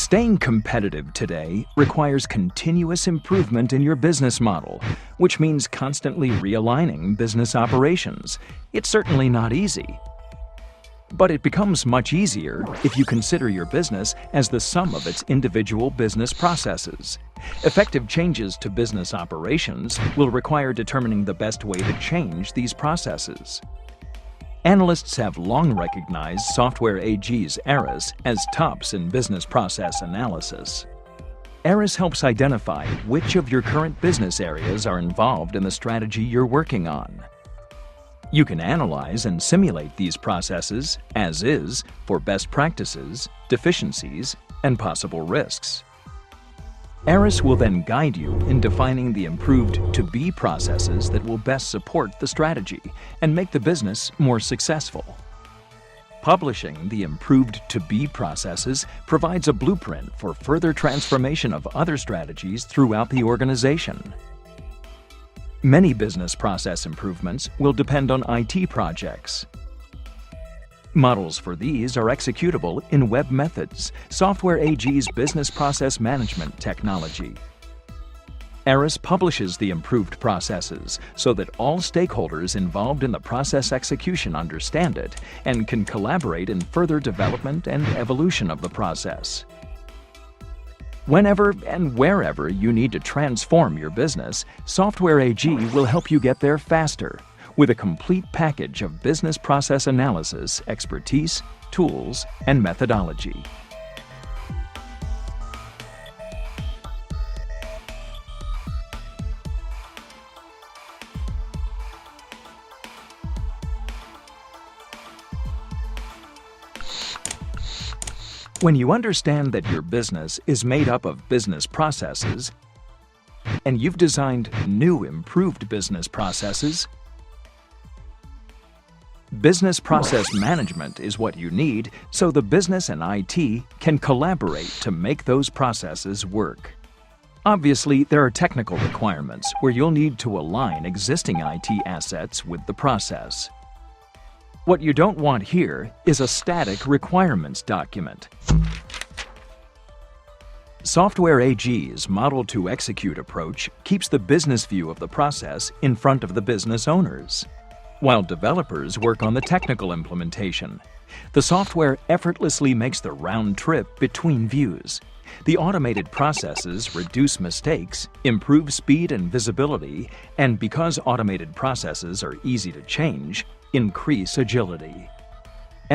Staying competitive today requires continuous improvement in your business model, which means constantly realigning business operations. It's certainly not easy. But it becomes much easier if you consider your business as the sum of its individual business processes. Effective changes to business operations will require determining the best way to change these processes. Analysts have long recognized Software AG's ARIS as tops in business process analysis. ARIS helps identify which of your current business areas are involved in the strategy you're working on. You can analyze and simulate these processes as is for best practices, deficiencies, and possible risks. ARIS will then guide you in defining the improved to-be processes that will best support the strategy and make the business more successful. Publishing the improved to-be processes provides a blueprint for further transformation of other strategies throughout the organization. Many business process improvements will depend on IT projects. Models for these are executable in Web Methods, Software AG's business process management technology. ARIS publishes the improved processes so that all stakeholders involved in the process execution understand it and can collaborate in further development and evolution of the process. Whenever and wherever you need to transform your business, Software AG will help you get there faster with a complete package of business process analysis, expertise, tools, and methodology. When you understand that your business is made up of business processes, and you've designed new improved business processes, business process management is what you need so the business and IT can collaborate to make those processes work. Obviously, there are technical requirements where you'll need to align existing IT assets with the process. What you don't want here is a static requirements document. Software AG's model-to-execute approach keeps the business view of the process in front of the business owners, while developers work on the technical implementation. The software effortlessly makes the round trip between views. The automated processes reduce mistakes, improve speed and visibility, and because automated processes are easy to change, increase agility.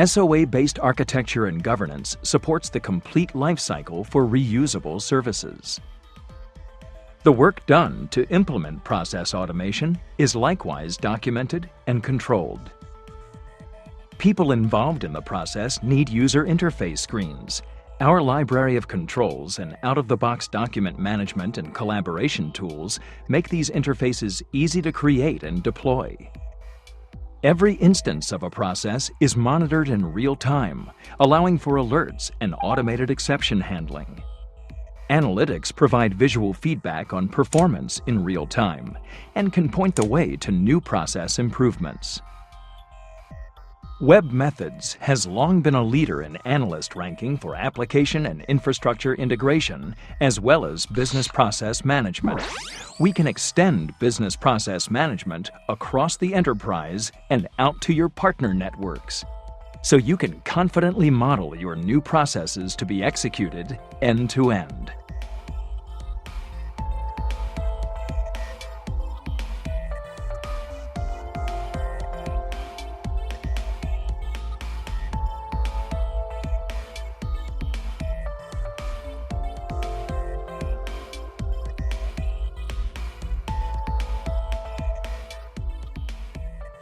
SOA-based architecture and governance supports the complete lifecycle for reusable services. The work done to implement process automation is likewise documented and controlled. People involved in the process need user interface screens. Our library of controls and out-of-the-box document management and collaboration tools make these interfaces easy to create and deploy. Every instance of a process is monitored in real time, allowing for alerts and automated exception handling. Analytics provide visual feedback on performance in real time and can point the way to new process improvements. Web Methods has long been a leader in analyst ranking for application and infrastructure integration, as well as business process management. We can extend business process management across the enterprise and out to your partner networks, so you can confidently model your new processes to be executed end-to-end.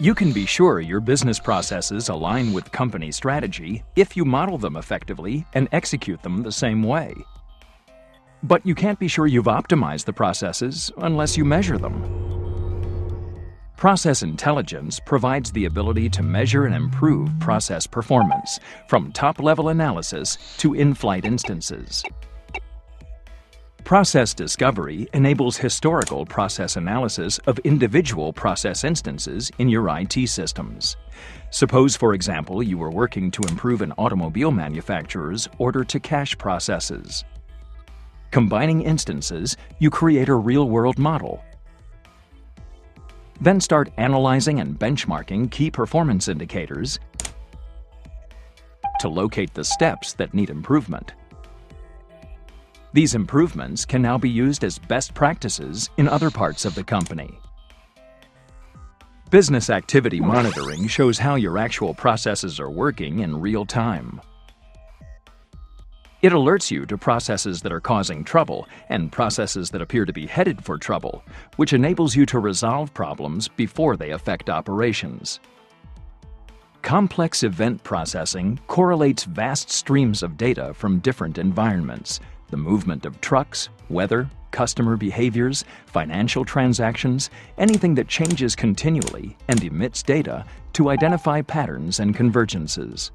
You can be sure your business processes align with company strategy if you model them effectively and execute them the same way. But you can't be sure you've optimized the processes unless you measure them. Process intelligence provides the ability to measure and improve process performance, from top-level analysis to in-flight instances. Process discovery enables historical process analysis of individual process instances in your IT systems. Suppose, for example, you were working to improve an automobile manufacturer's order-to-cash processes. Combining instances, you create a real-world model. Then start analyzing and benchmarking key performance indicators to locate the steps that need improvement. These improvements can now be used as best practices in other parts of the company. Business activity monitoring shows how your actual processes are working in real time. It alerts you to processes that are causing trouble and processes that appear to be headed for trouble, which enables you to resolve problems before they affect operations. Complex event processing correlates vast streams of data from different environments, the movement of trucks, weather, customer behaviors, financial transactions, anything that changes continually and emits data to identify patterns and convergences.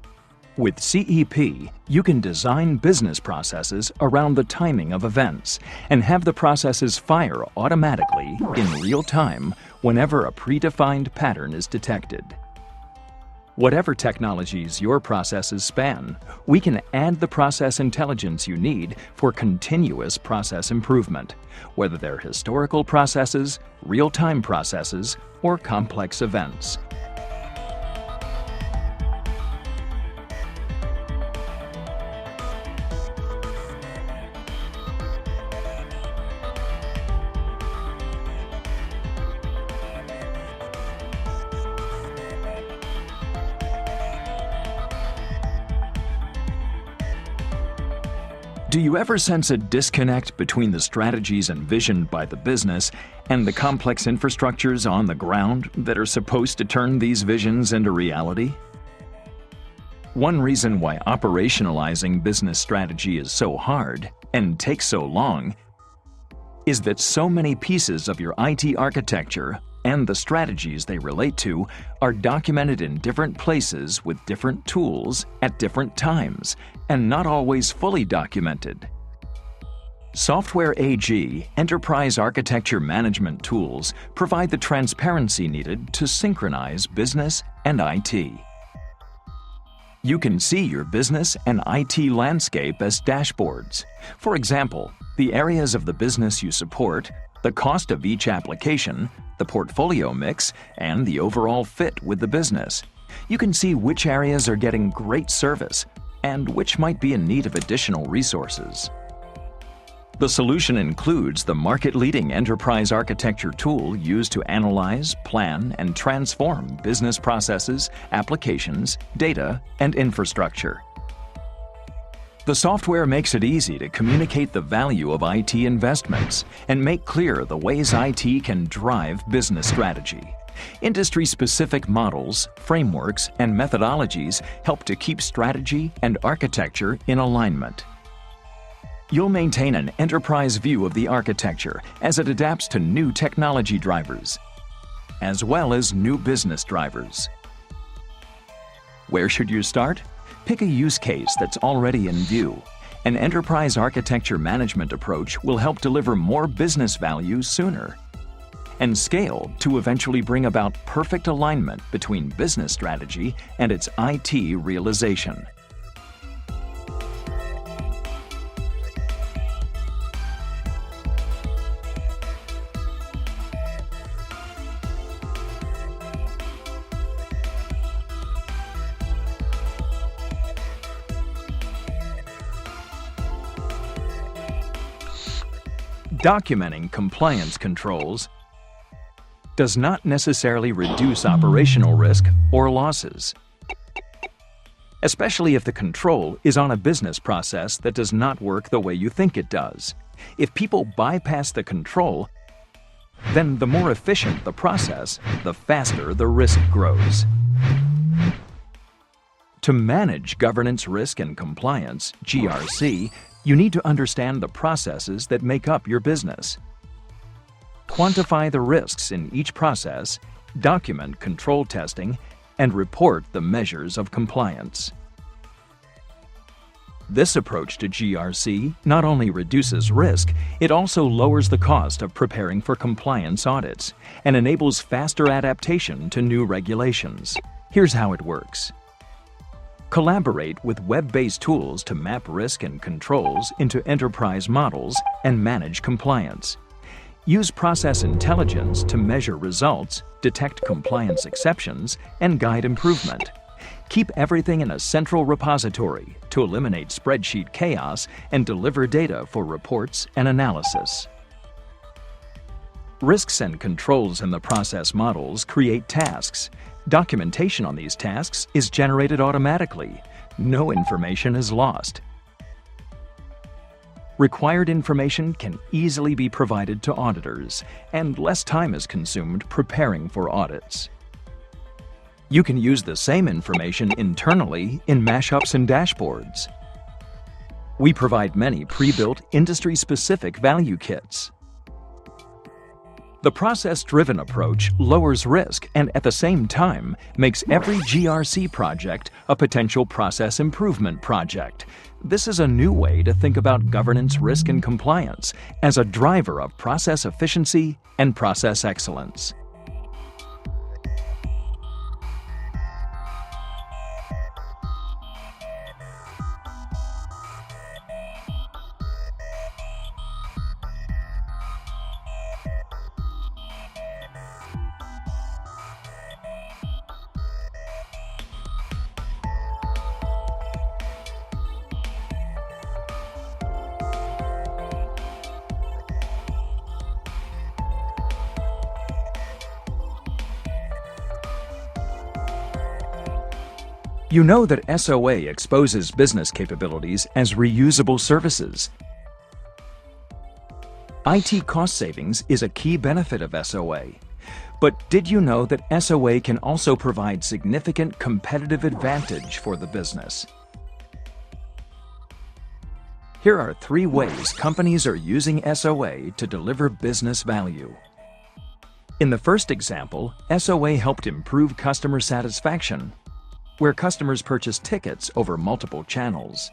With CEP, you can design business processes around the timing of events and have the processes fire automatically in real time whenever a predefined pattern is detected. Whatever technologies your processes span, we can add the process intelligence you need for continuous process improvement, whether they're historical processes, real-time processes, or complex events. Do you ever sense a disconnect between the strategies envisioned by the business and the complex infrastructures on the ground that are supposed to turn these visions into reality? One reason why operationalizing business strategy is so hard and takes so long is that so many pieces of your IT architecture and the strategies they relate to are documented in different places with different tools at different times, and not always fully documented. Software AG enterprise architecture management tools provide the transparency needed to synchronize business and IT. You can see your business and IT landscape as dashboards. For example, the areas of the business you support, the cost of each application, the portfolio mix, and the overall fit with the business. You can see which areas are getting great service and which might be in need of additional resources. The solution includes the market-leading enterprise architecture tool used to analyze, plan, and transform business processes, applications, data, and infrastructure. The software makes it easy to communicate the value of IT investments and make clear the ways IT can drive business strategy. Industry-specific models, frameworks, and methodologies help to keep strategy and architecture in alignment. You'll maintain an enterprise view of the architecture as it adapts to new technology drivers, as well as new business drivers. Where should you start? Pick a use case that's already in view. An enterprise architecture management approach will help deliver more business value sooner, and scale to eventually bring about perfect alignment between business strategy and its IT realization. Documenting compliance controls does not necessarily reduce operational risk or losses, especially if the control is on a business process that does not work the way you think it does. If people bypass the control, then the more efficient the process, the faster the risk grows. To manage governance, risk, and compliance, GRC, you need to understand the processes that make up your business. Quantify the risks in each process, document control testing, and report the measures of compliance. This approach to GRC not only reduces risk, it also lowers the cost of preparing for compliance audits and enables faster adaptation to new regulations. Here's how it works. Collaborate with web-based tools to map risk and controls into enterprise models and manage compliance. Use process intelligence to measure results, detect compliance exceptions, and guide improvement. Keep everything in a central repository to eliminate spreadsheet chaos and deliver data for reports and analysis. Risks and controls in the process models create tasks. Documentation on these tasks is generated automatically. No information is lost. Required information can easily be provided to auditors, and less time is consumed preparing for audits. You can use the same information internally in mashups and dashboards. We provide many pre-built, industry-specific value kits. The process-driven approach lowers risk and at the same time makes every GRC project a potential process improvement project. This is a new way to think about governance, risk, and compliance as a driver of process efficiency and process excellence. You know that SOA exposes business capabilities as reusable services. IT cost savings is a key benefit of SOA. But did you know that SOA can also provide significant competitive advantage for the business? Here are 3 ways companies are using SOA to deliver business value. In the first example, SOA helped improve customer satisfaction, where customers purchased tickets over multiple channels.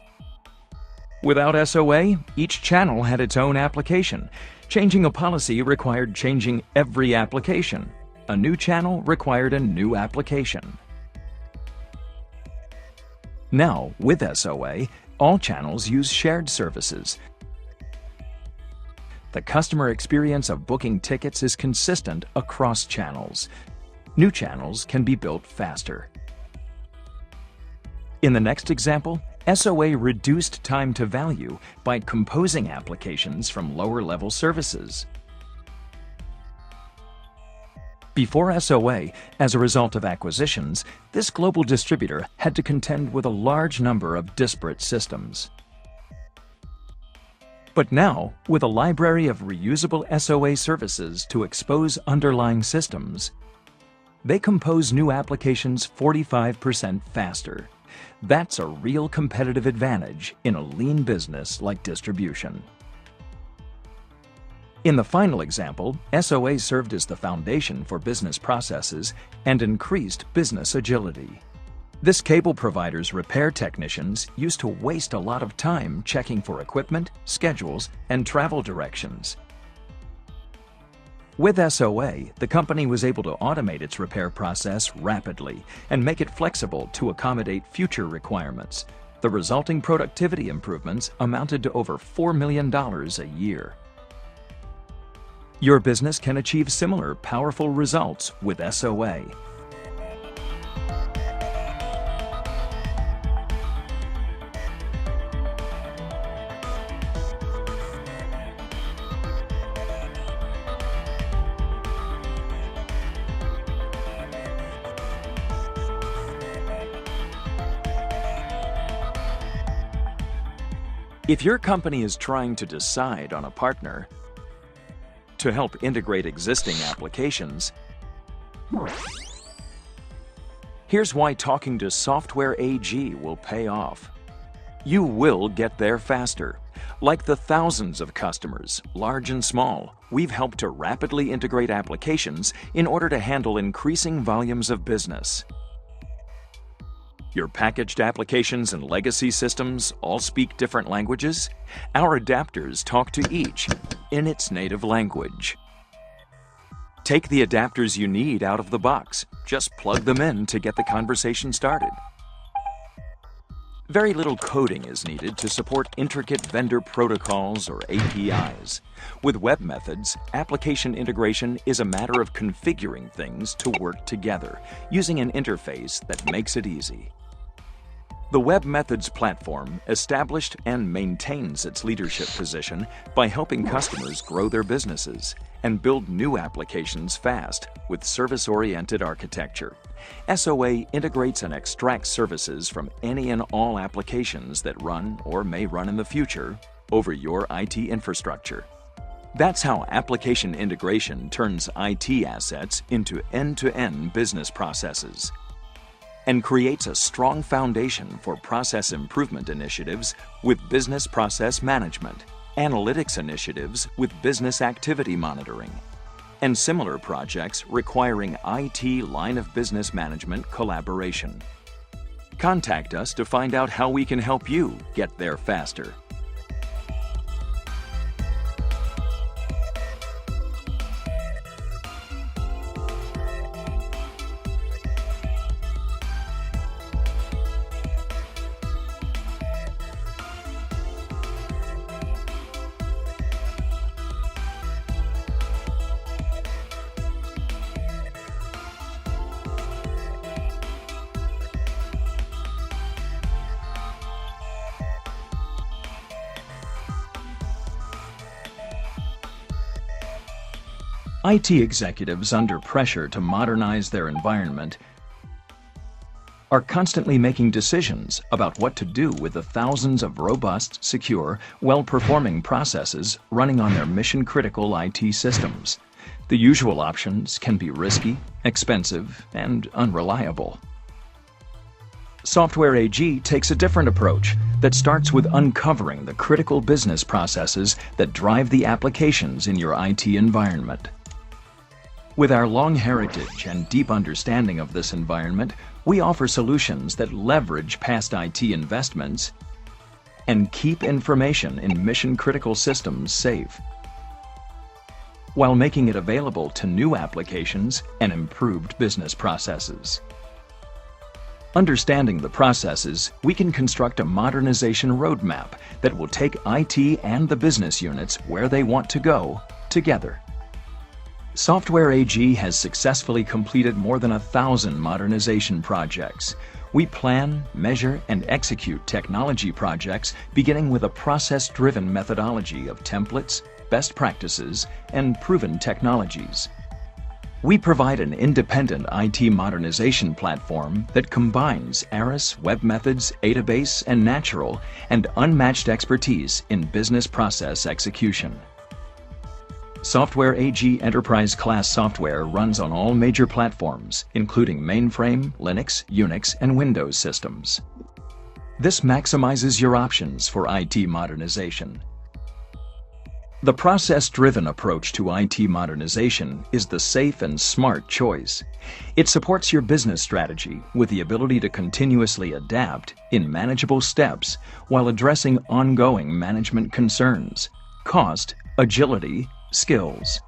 Without SOA, each channel had its own application. Changing a policy required changing every application. A new channel required a new application. Now, with SOA, all channels use shared services. The customer experience of booking tickets is consistent across channels. New channels can be built faster. In the next example, SOA reduced time to value by composing applications from lower-level services. Before SOA, as a result of acquisitions, this global distributor had to contend with a large number of disparate systems. But now, with a library of reusable SOA services to expose underlying systems, they compose new applications 45% faster. That's a real competitive advantage in a lean business like distribution. In the final example, SOA served as the foundation for business processes and increased business agility. This cable provider's repair technicians used to waste a lot of time checking for equipment, schedules, and travel directions. With SOA, the company was able to automate its repair process rapidly and make it flexible to accommodate future requirements. The resulting productivity improvements amounted to over $4 million a year. Your business can achieve similar powerful results with SOA. If your company is trying to decide on a partner to help integrate existing applications, here's why talking to Software AG will pay off. You will get there faster. Like the thousands of customers, large and small, we've helped to rapidly integrate applications in order to handle increasing volumes of business. Your packaged applications and legacy systems all speak different languages? Our adapters talk to each in its native language. Take the adapters you need out of the box. Just plug them in to get the conversation started. Very little coding is needed to support intricate vendor protocols or APIs. With web methods, application integration is a matter of configuring things to work together, using an interface that makes it easy. The Web Methods platform established and maintains its leadership position by helping customers grow their businesses and build new applications fast with service-oriented architecture. SOA integrates and extracts services from any and all applications that run or may run in the future over your IT infrastructure. That's how application integration turns IT assets into end-to-end business processes and creates a strong foundation for process improvement initiatives with business process management, analytics initiatives with business activity monitoring, and similar projects requiring IT line of business management collaboration. Contact us to find out how we can help you get there faster. IT executives under pressure to modernize their environment are constantly making decisions about what to do with the thousands of robust, secure, well-performing processes running on their mission-critical IT systems. The usual options can be risky, expensive, and unreliable. Software AG takes a different approach that starts with uncovering the critical business processes that drive the applications in your IT environment. With our long heritage and deep understanding of this environment, we offer solutions that leverage past IT investments and keep information in mission-critical systems safe, while making it available to new applications and improved business processes. Understanding the processes, we can construct a modernization roadmap that will take IT and the business units where they want to go together. Software AG has successfully completed more than 1,000 modernization projects. We plan, measure, and execute technology projects beginning with a process-driven methodology of templates, best practices, and proven technologies. We provide an independent IT modernization platform that combines ARIS, Web Methods, Database, and Natural, and unmatched expertise in business process execution. Software AG enterprise-class software runs on all major platforms, including mainframe, Linux, Unix, and Windows systems. This maximizes your options for IT modernization. The process-driven approach to IT modernization is the safe and smart choice. It supports your business strategy with the ability to continuously adapt in manageable steps while addressing ongoing management concerns, cost, agility, skills.